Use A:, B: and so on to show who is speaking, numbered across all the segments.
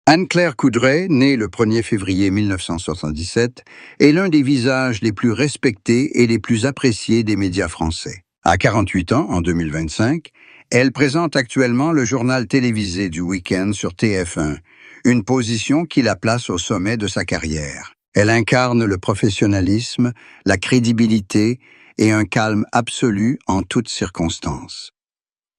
A: Anne-Claire Coudray, née le 1er février 1977, est l'un des visages les plus respectés et les plus appréciés des médias français. À 48 ans, en 2025, elle présente actuellement le journal télévisé du week-end sur TF1, une position qui la place au sommet de sa carrière. Elle incarne le professionnalisme, la crédibilité et un calme absolu en toutes circonstances.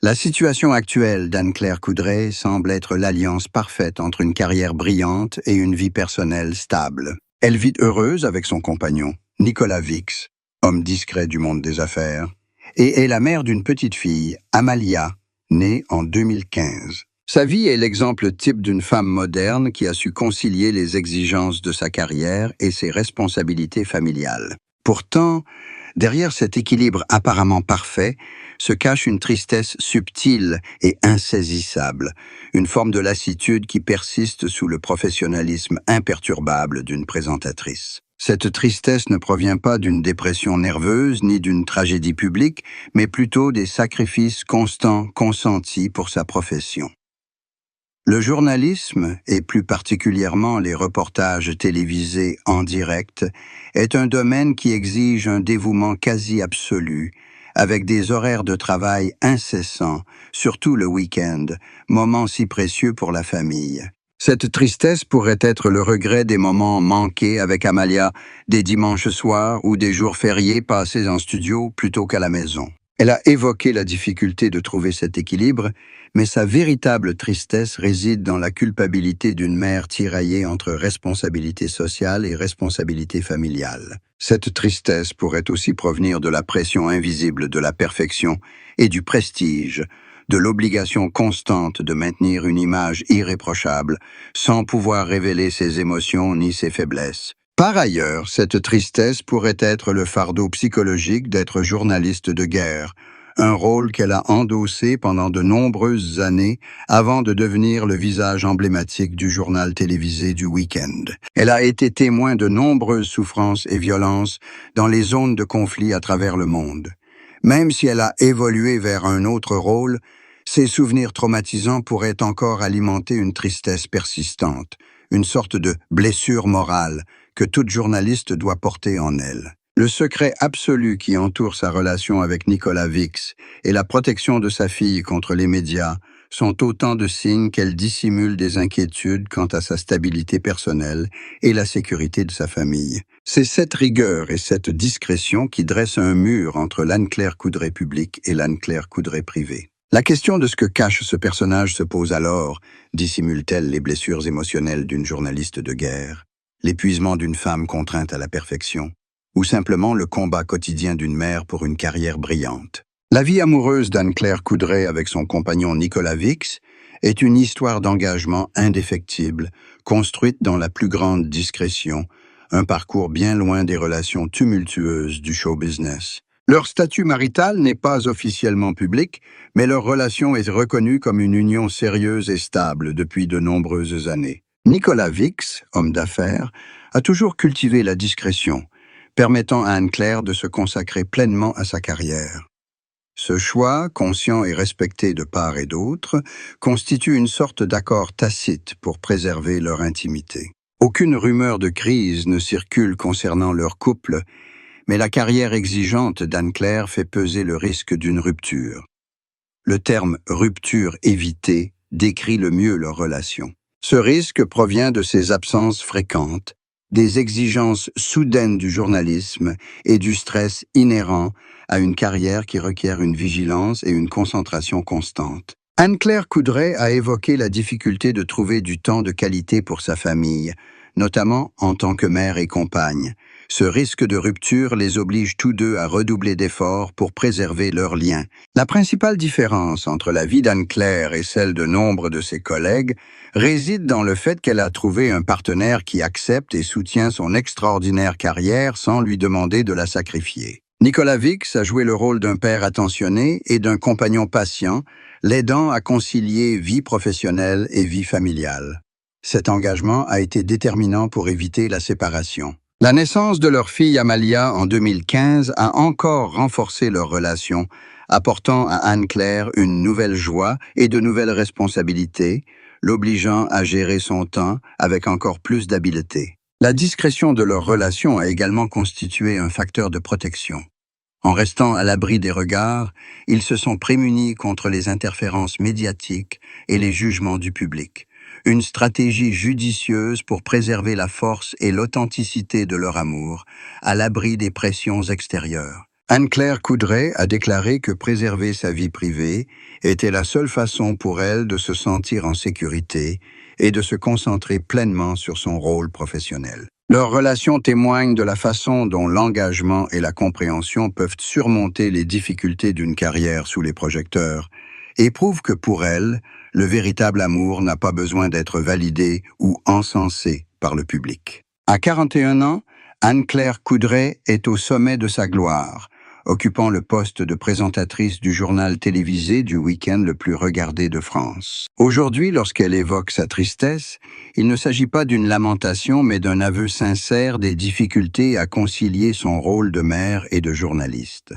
A: La situation actuelle d'Anne-Claire Coudray semble être l'alliance parfaite entre une carrière brillante et une vie personnelle stable. Elle vit heureuse avec son compagnon, Nicolas Vix, homme discret du monde des affaires, et est la mère d'une petite fille, Amalia, née en 2015. Sa vie est l'exemple type d'une femme moderne qui a su concilier les exigences de sa carrière et ses responsabilités familiales. Pourtant, derrière cet équilibre apparemment parfait, se cache une tristesse subtile et insaisissable, une forme de lassitude qui persiste sous le professionnalisme imperturbable d'une présentatrice. Cette tristesse ne provient pas d'une dépression nerveuse ni d'une tragédie publique, mais plutôt des sacrifices constants consentis pour sa profession. Le journalisme, et plus particulièrement les reportages télévisés en direct, est un domaine qui exige un dévouement quasi absolu, avec des horaires de travail incessants, surtout le week-end, moment si précieux pour la famille. Cette tristesse pourrait être le regret des moments manqués avec Amalia, des dimanches soirs ou des jours fériés passés en studio plutôt qu'à la maison. Elle a évoqué la difficulté de trouver cet équilibre, mais sa véritable tristesse réside dans la culpabilité d'une mère tiraillée entre responsabilité sociale et responsabilité familiale. Cette tristesse pourrait aussi provenir de la pression invisible de la perfection et du prestige, de l'obligation constante de maintenir une image irréprochable, sans pouvoir révéler ses émotions ni ses faiblesses. Par ailleurs, cette tristesse pourrait être le fardeau psychologique d'être journaliste de guerre, un rôle qu'elle a endossé pendant de nombreuses années avant de devenir le visage emblématique du journal télévisé du week-end. Elle a été témoin de nombreuses souffrances et violences dans les zones de conflit à travers le monde. Même si elle a évolué vers un autre rôle, ses souvenirs traumatisants pourraient encore alimenter une tristesse persistante, une sorte de blessure morale que toute journaliste doit porter en elle. Le secret absolu qui entoure sa relation avec Nicolas Vix et la protection de sa fille contre les médias sont autant de signes qu'elle dissimule des inquiétudes quant à sa stabilité personnelle et la sécurité de sa famille. C'est cette rigueur et cette discrétion qui dressent un mur entre l'Anne-Claire Coudray publique et l'Anne-Claire Coudray privée. La question de ce que cache ce personnage se pose alors. Dissimule-t-elle les blessures émotionnelles d'une journaliste de guerre, l'épuisement d'une femme contrainte à la perfection, ou simplement le combat quotidien d'une mère pour une carrière brillante? La vie amoureuse d'Anne-Claire Coudray avec son compagnon Nicolas Vix est une histoire d'engagement indéfectible, construite dans la plus grande discrétion, un parcours bien loin des relations tumultueuses du show business. Leur statut marital n'est pas officiellement public, mais leur relation est reconnue comme une union sérieuse et stable depuis de nombreuses années. Nicolas Vix, homme d'affaires, a toujours cultivé la discrétion, permettant à Anne-Claire de se consacrer pleinement à sa carrière. Ce choix, conscient et respecté de part et d'autre, constitue une sorte d'accord tacite pour préserver leur intimité. Aucune rumeur de crise ne circule concernant leur couple, mais la carrière exigeante d'Anne-Claire fait peser le risque d'une rupture. Le terme « rupture évitée » décrit le mieux leur relation. Ce risque provient de ses absences fréquentes, des exigences soudaines du journalisme et du stress inhérent à une carrière qui requiert une vigilance et une concentration constante. Anne-Claire Coudray a évoqué la difficulté de trouver du temps de qualité pour sa famille, notamment en tant que mère et compagne. Ce risque de rupture les oblige tous deux à redoubler d'efforts pour préserver leur lien. La principale différence entre la vie d'Anne-Claire et celle de nombre de ses collègues réside dans le fait qu'elle a trouvé un partenaire qui accepte et soutient son extraordinaire carrière sans lui demander de la sacrifier. Nicolas Vix a joué le rôle d'un père attentionné et d'un compagnon patient, l'aidant à concilier vie professionnelle et vie familiale. Cet engagement a été déterminant pour éviter la séparation. La naissance de leur fille Amalia en 2015 a encore renforcé leur relation, apportant à Anne-Claire une nouvelle joie et de nouvelles responsabilités, l'obligeant à gérer son temps avec encore plus d'habileté. La discrétion de leur relation a également constitué un facteur de protection. En restant à l'abri des regards, ils se sont prémunis contre les interférences médiatiques et les jugements du public. Une stratégie judicieuse pour préserver la force et l'authenticité de leur amour, à l'abri des pressions extérieures. Anne-Claire Coudray a déclaré que préserver sa vie privée était la seule façon pour elle de se sentir en sécurité et de se concentrer pleinement sur son rôle professionnel. Leur relation témoigne de la façon dont l'engagement et la compréhension peuvent surmonter les difficultés d'une carrière sous les projecteurs et prouve que pour elle, le véritable amour n'a pas besoin d'être validé ou encensé par le public. À 41 ans, Anne-Claire Coudray est au sommet de sa gloire, occupant le poste de présentatrice du journal télévisé du week-end le plus regardé de France. Aujourd'hui, lorsqu'elle évoque sa tristesse, il ne s'agit pas d'une lamentation, mais d'un aveu sincère des difficultés à concilier son rôle de mère et de journaliste.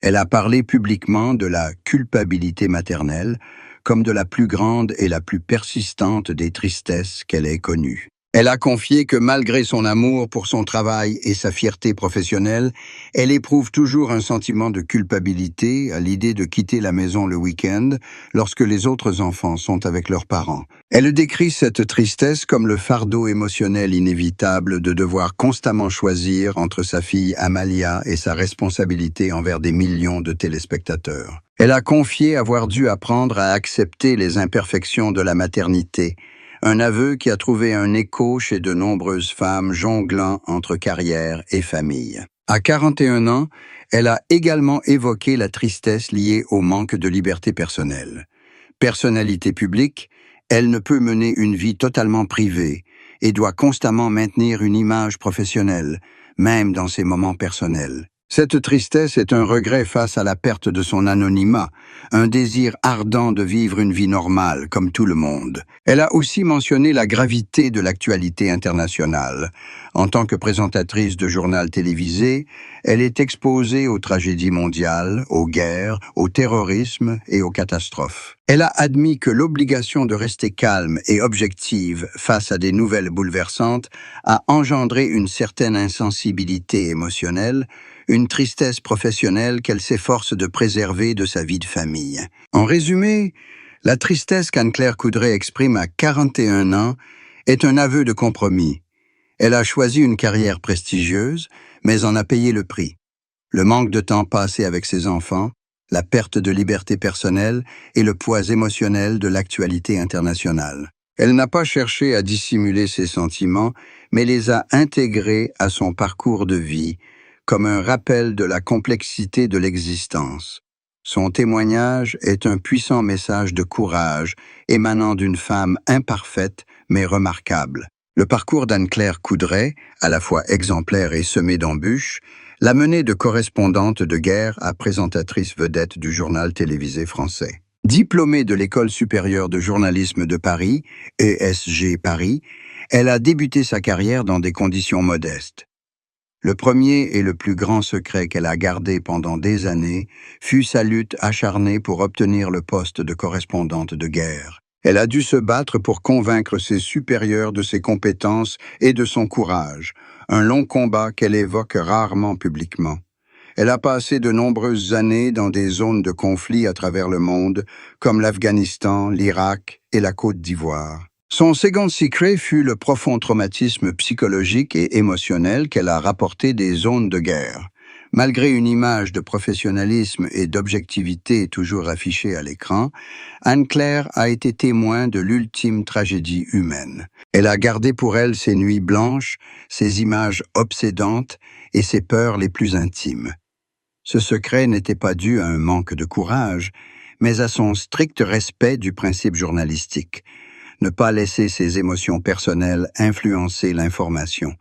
A: Elle a parlé publiquement de la culpabilité maternelle, comme de la plus grande et la plus persistante des tristesses qu'elle ait connues. Elle a confié que malgré son amour pour son travail et sa fierté professionnelle, elle éprouve toujours un sentiment de culpabilité à l'idée de quitter la maison le week-end lorsque les autres enfants sont avec leurs parents. Elle décrit cette tristesse comme le fardeau émotionnel inévitable de devoir constamment choisir entre sa fille Amalia et sa responsabilité envers des millions de téléspectateurs. Elle a confié avoir dû apprendre à accepter les imperfections de la maternité, un aveu qui a trouvé un écho chez de nombreuses femmes jonglant entre carrière et famille. À 41 ans, elle a également évoqué la tristesse liée au manque de liberté personnelle. Personnalité publique, elle ne peut mener une vie totalement privée et doit constamment maintenir une image professionnelle, même dans ses moments personnels. Cette tristesse est un regret face à la perte de son anonymat, un désir ardent de vivre une vie normale, comme tout le monde. Elle a aussi mentionné la gravité de l'actualité internationale. En tant que présentatrice de journal télévisé, elle est exposée aux tragédies mondiales, aux guerres, au terrorisme et aux catastrophes. Elle a admis que l'obligation de rester calme et objective face à des nouvelles bouleversantes a engendré une certaine insensibilité émotionnelle, une tristesse professionnelle qu'elle s'efforce de préserver de sa vie de famille. En résumé, la tristesse qu'Anne-Claire Coudray exprime à 41 ans est un aveu de compromis. Elle a choisi une carrière prestigieuse, mais en a payé le prix. Le manque de temps passé avec ses enfants, la perte de liberté personnelle et le poids émotionnel de l'actualité internationale. Elle n'a pas cherché à dissimuler ses sentiments, mais les a intégrés à son parcours de vie, comme un rappel de la complexité de l'existence. Son témoignage est un puissant message de courage émanant d'une femme imparfaite mais remarquable. Le parcours d'Anne-Claire Coudray, à la fois exemplaire et semé d'embûches, l'a menée de correspondante de guerre à présentatrice vedette du journal télévisé français. Diplômée de l'École supérieure de journalisme de Paris, ESG Paris, elle a débuté sa carrière dans des conditions modestes. Le premier et le plus grand secret qu'elle a gardé pendant des années fut sa lutte acharnée pour obtenir le poste de correspondante de guerre. Elle a dû se battre pour convaincre ses supérieurs de ses compétences et de son courage, un long combat qu'elle évoque rarement publiquement. Elle a passé de nombreuses années dans des zones de conflit à travers le monde, comme l'Afghanistan, l'Irak et la Côte d'Ivoire. Son second secret fut le profond traumatisme psychologique et émotionnel qu'elle a rapporté des zones de guerre. Malgré une image de professionnalisme et d'objectivité toujours affichée à l'écran, Anne-Claire a été témoin de l'ultime tragédie humaine. Elle a gardé pour elle ses nuits blanches, ses images obsédantes et ses peurs les plus intimes. Ce secret n'était pas dû à un manque de courage, mais à son strict respect du principe journalistique. Ne pas laisser ses émotions personnelles influencer l'information.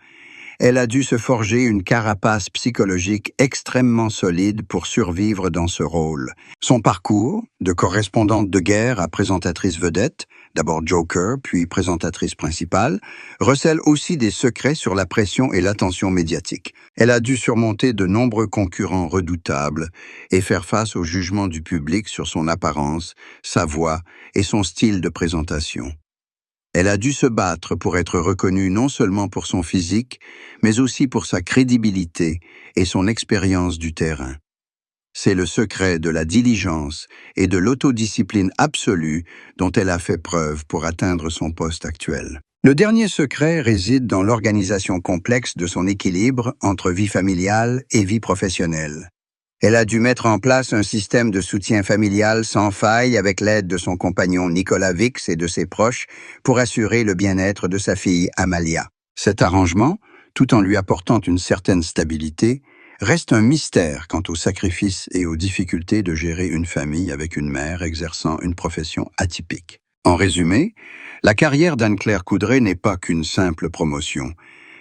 A: Elle a dû se forger une carapace psychologique extrêmement solide pour survivre dans ce rôle. Son parcours, de correspondante de guerre à présentatrice vedette, d'abord Joker, puis présentatrice principale, recèle aussi des secrets sur la pression et l'attention médiatique. Elle a dû surmonter de nombreux concurrents redoutables et faire face au jugement du public sur son apparence, sa voix et son style de présentation. Elle a dû se battre pour être reconnue non seulement pour son physique, mais aussi pour sa crédibilité et son expérience du terrain. C'est le secret de la diligence et de l'autodiscipline absolue dont elle a fait preuve pour atteindre son poste actuel. Le dernier secret réside dans l'organisation complexe de son équilibre entre vie familiale et vie professionnelle. Elle a dû mettre en place un système de soutien familial sans faille avec l'aide de son compagnon Nicolas Vix et de ses proches pour assurer le bien-être de sa fille Amalia. Cet arrangement, tout en lui apportant une certaine stabilité, reste un mystère quant aux sacrifices et aux difficultés de gérer une famille avec une mère exerçant une profession atypique. En résumé, la carrière d'Anne-Claire Coudray n'est pas qu'une simple promotion.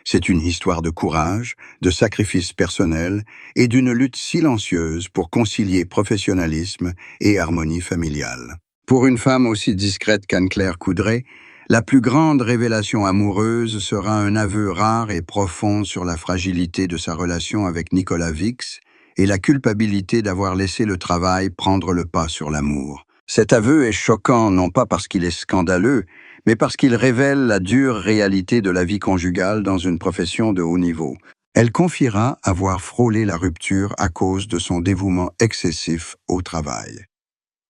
A: C'est une histoire de courage, de sacrifice personnel et d'une lutte silencieuse pour concilier professionnalisme et harmonie familiale. Pour une femme aussi discrète qu'Anne-Claire Coudray, la plus grande révélation amoureuse sera un aveu rare et profond sur la fragilité de sa relation avec Nicolas Vix et la culpabilité d'avoir laissé le travail prendre le pas sur l'amour. Cet aveu est choquant non pas parce qu'il est scandaleux, mais parce qu'il révèle la dure réalité de la vie conjugale dans une profession de haut niveau. Elle confiera avoir frôlé la rupture à cause de son dévouement excessif au travail.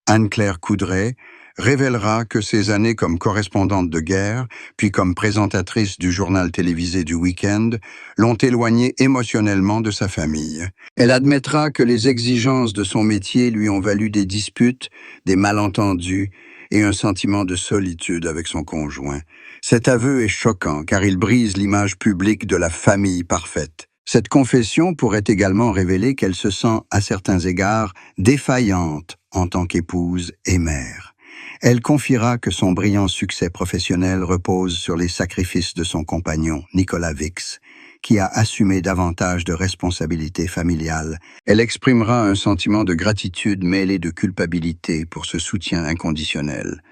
A: Anne-Claire Coudray révélera que ses années comme correspondante de guerre, puis comme présentatrice du journal télévisé du week-end, l'ont éloignée émotionnellement de sa famille. Elle admettra que les exigences de son métier lui ont valu des disputes, des malentendus et un sentiment de solitude avec son conjoint. Cet aveu est choquant car il brise l'image publique de la famille parfaite. Cette confession pourrait également révéler qu'elle se sent, à certains égards, défaillante en tant qu'épouse et mère. Elle confiera que son brillant succès professionnel repose sur les sacrifices de son compagnon, Nicolas Vix, qui a assumé davantage de responsabilités familiales. Elle exprimera un sentiment de gratitude mêlé de culpabilité pour ce soutien inconditionnel.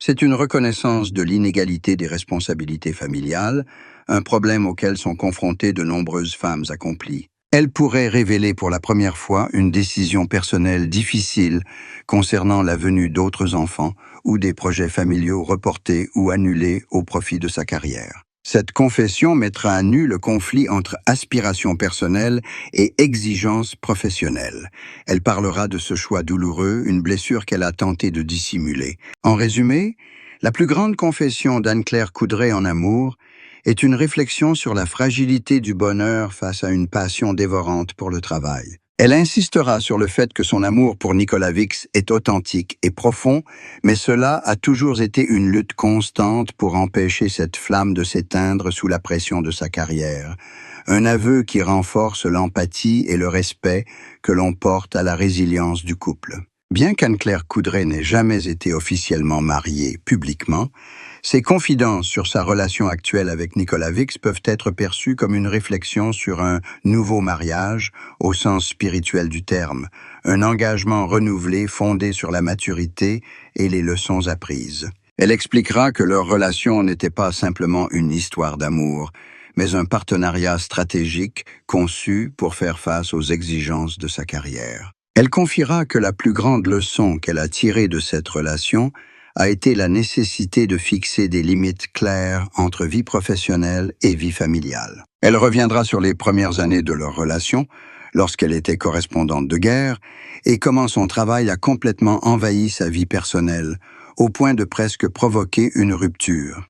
A: C'est une reconnaissance de l'inégalité des responsabilités familiales, un problème auquel sont confrontées de nombreuses femmes accomplies. Elle pourrait révéler pour la première fois une décision personnelle difficile concernant la venue d'autres enfants ou des projets familiaux reportés ou annulés au profit de sa carrière. Cette confession mettra à nu le conflit entre aspiration personnelle et exigence professionnelle. Elle parlera de ce choix douloureux, une blessure qu'elle a tenté de dissimuler. En résumé, la plus grande confession d'Anne-Claire Coudray en amour est une réflexion sur la fragilité du bonheur face à une passion dévorante pour le travail. Elle insistera sur le fait que son amour pour Nicolas Vix est authentique et profond, mais cela a toujours été une lutte constante pour empêcher cette flamme de s'éteindre sous la pression de sa carrière. Un aveu qui renforce l'empathie et le respect que l'on porte à la résilience du couple. Bien qu'Anne-Claire Coudray n'ait jamais été officiellement mariée publiquement, ses confidences sur sa relation actuelle avec Nicolas Vix peuvent être perçues comme une réflexion sur un nouveau mariage au sens spirituel du terme, un engagement renouvelé fondé sur la maturité et les leçons apprises. Elle expliquera que leur relation n'était pas simplement une histoire d'amour, mais un partenariat stratégique conçu pour faire face aux exigences de sa carrière. Elle confiera que la plus grande leçon qu'elle a tirée de cette relation a été la nécessité de fixer des limites claires entre vie professionnelle et vie familiale. Elle reviendra sur les premières années de leur relation, lorsqu'elle était correspondante de guerre, et comment son travail a complètement envahi sa vie personnelle, au point de presque provoquer une rupture.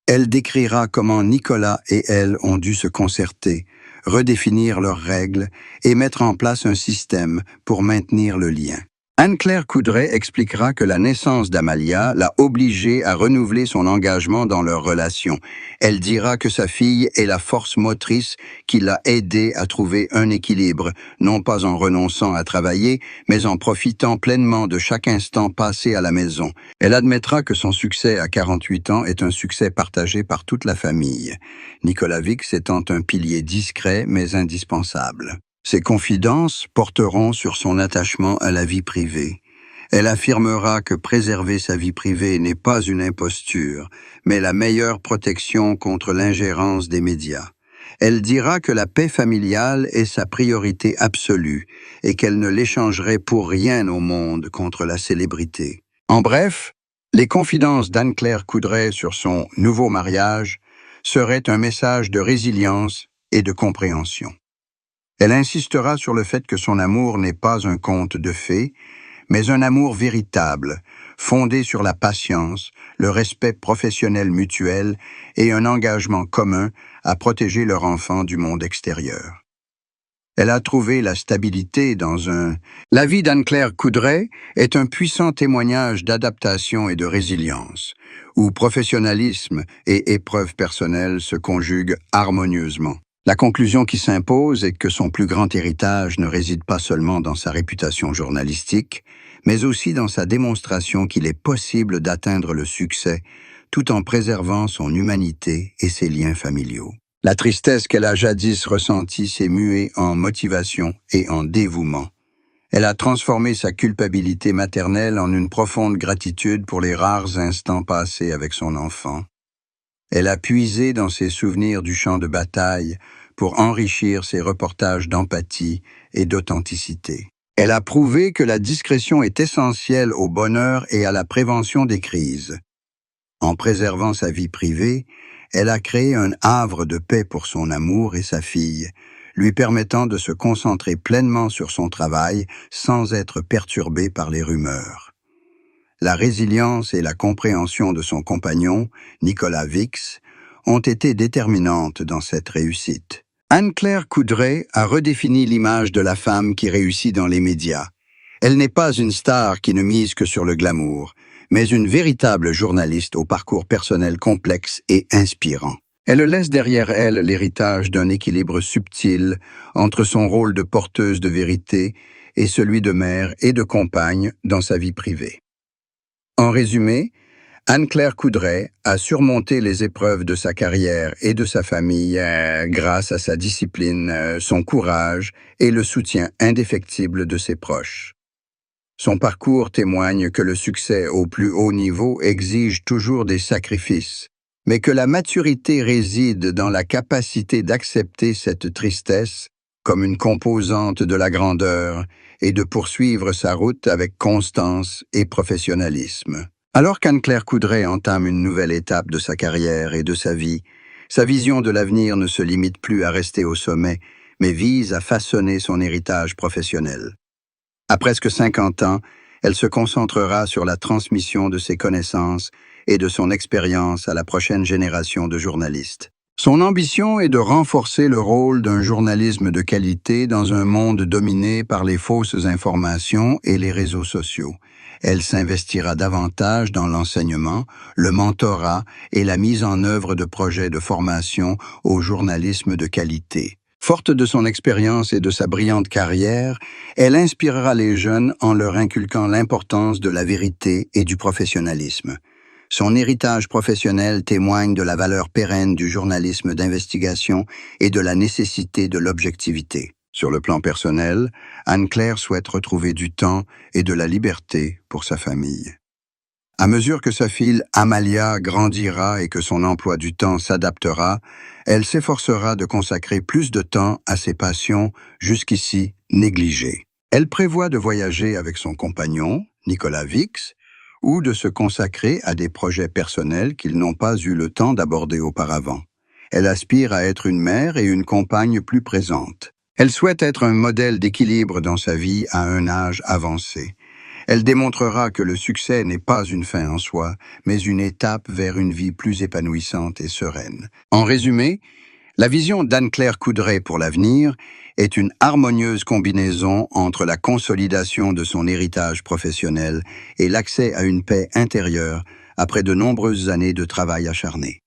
A: Elle décrira comment Nicolas et elle ont dû se concerter, redéfinir leurs règles et mettre en place un système pour maintenir le lien. Anne-Claire Coudray expliquera que la naissance d'Amalia l'a obligée à renouveler son engagement dans leur relation. Elle dira que sa fille est la force motrice qui l'a aidée à trouver un équilibre, non pas en renonçant à travailler, mais en profitant pleinement de chaque instant passé à la maison. Elle admettra que son succès à 48 ans est un succès partagé par toute la famille, Nicolas Vix étant un pilier discret mais indispensable. Ses confidences porteront sur son attachement à la vie privée. Elle affirmera que préserver sa vie privée n'est pas une imposture, mais la meilleure protection contre l'ingérence des médias. Elle dira que la paix familiale est sa priorité absolue et qu'elle ne l'échangerait pour rien au monde contre la célébrité. En bref, Les confidences d'Anne-Claire Coudray sur son nouveau mariage seraient un message de résilience et de compréhension. Elle insistera sur le fait que son amour n'est pas un conte de fées, mais un amour véritable, fondé sur la patience, le respect professionnel mutuel et un engagement commun à protéger leur enfant du monde extérieur. Elle a trouvé la stabilité dans un... La vie d'Anne-Claire Coudray est un puissant témoignage d'adaptation et de résilience, où professionnalisme et épreuve personnelle se conjuguent harmonieusement. La conclusion qui s'impose est que son plus grand héritage ne réside pas seulement dans sa réputation journalistique, mais aussi dans sa démonstration qu'il est possible d'atteindre le succès tout en préservant son humanité et ses liens familiaux. La tristesse qu'elle a jadis ressentie s'est muée en motivation et en dévouement. Elle a transformé sa culpabilité maternelle en une profonde gratitude pour les rares instants passés avec son enfant. Elle a puisé dans ses souvenirs du champ de bataille pour enrichir ses reportages d'empathie et d'authenticité. Elle a prouvé que la discrétion est essentielle au bonheur et à la prévention des crises. En préservant sa vie privée, elle a créé un havre de paix pour son amour et sa fille, lui permettant de se concentrer pleinement sur son travail sans être perturbée par les rumeurs. La résilience et la compréhension de son compagnon, Nicolas Vix, ont été déterminantes dans cette réussite. Anne-Claire Coudray a redéfini l'image de la femme qui réussit dans les médias. Elle n'est pas une star qui ne mise que sur le glamour, mais une véritable journaliste au parcours personnel complexe et inspirant. Elle laisse derrière elle l'héritage d'un équilibre subtil entre son rôle de porteuse de vérité et celui de mère et de compagne dans sa vie privée. En résumé, Anne-Claire Coudray a surmonté les épreuves de sa carrière et de sa famille grâce à sa discipline, son courage et le soutien indéfectible de ses proches. Son parcours témoigne que le succès au plus haut niveau exige toujours des sacrifices, mais que la maturité réside dans la capacité d'accepter cette tristesse comme une composante de la grandeur et de poursuivre sa route avec constance et professionnalisme. Alors qu'Anne-Claire Coudray entame une nouvelle étape de sa carrière et de sa vie, sa vision de l'avenir ne se limite plus à rester au sommet, mais vise à façonner son héritage professionnel. À presque 50 ans, elle se concentrera sur la transmission de ses connaissances et de son expérience à la prochaine génération de journalistes. Son ambition est de renforcer le rôle d'un journalisme de qualité dans un monde dominé par les fausses informations et les réseaux sociaux. Elle s'investira davantage dans l'enseignement, le mentorat et la mise en œuvre de projets de formation au journalisme de qualité. Forte de son expérience et de sa brillante carrière, elle inspirera les jeunes en leur inculquant l'importance de la vérité et du professionnalisme. Son héritage professionnel témoigne de la valeur pérenne du journalisme d'investigation et de la nécessité de l'objectivité. Sur le plan personnel, Anne-Claire souhaite retrouver du temps et de la liberté pour sa famille. À mesure que sa fille Amalia grandira et que son emploi du temps s'adaptera, elle s'efforcera de consacrer plus de temps à ses passions jusqu'ici négligées. Elle prévoit de voyager avec son compagnon, Nicolas Vix, ou de se consacrer à des projets personnels qu'ils n'ont pas eu le temps d'aborder auparavant. Elle aspire à être une mère et une compagne plus présente. Elle souhaite être un modèle d'équilibre dans sa vie à un âge avancé. Elle démontrera que le succès n'est pas une fin en soi, mais une étape vers une vie plus épanouissante et sereine. En résumé, la vision d'Anne-Claire Coudray pour l'avenir est une harmonieuse combinaison entre la consolidation de son héritage professionnel et l'accès à une paix intérieure après de nombreuses années de travail acharné.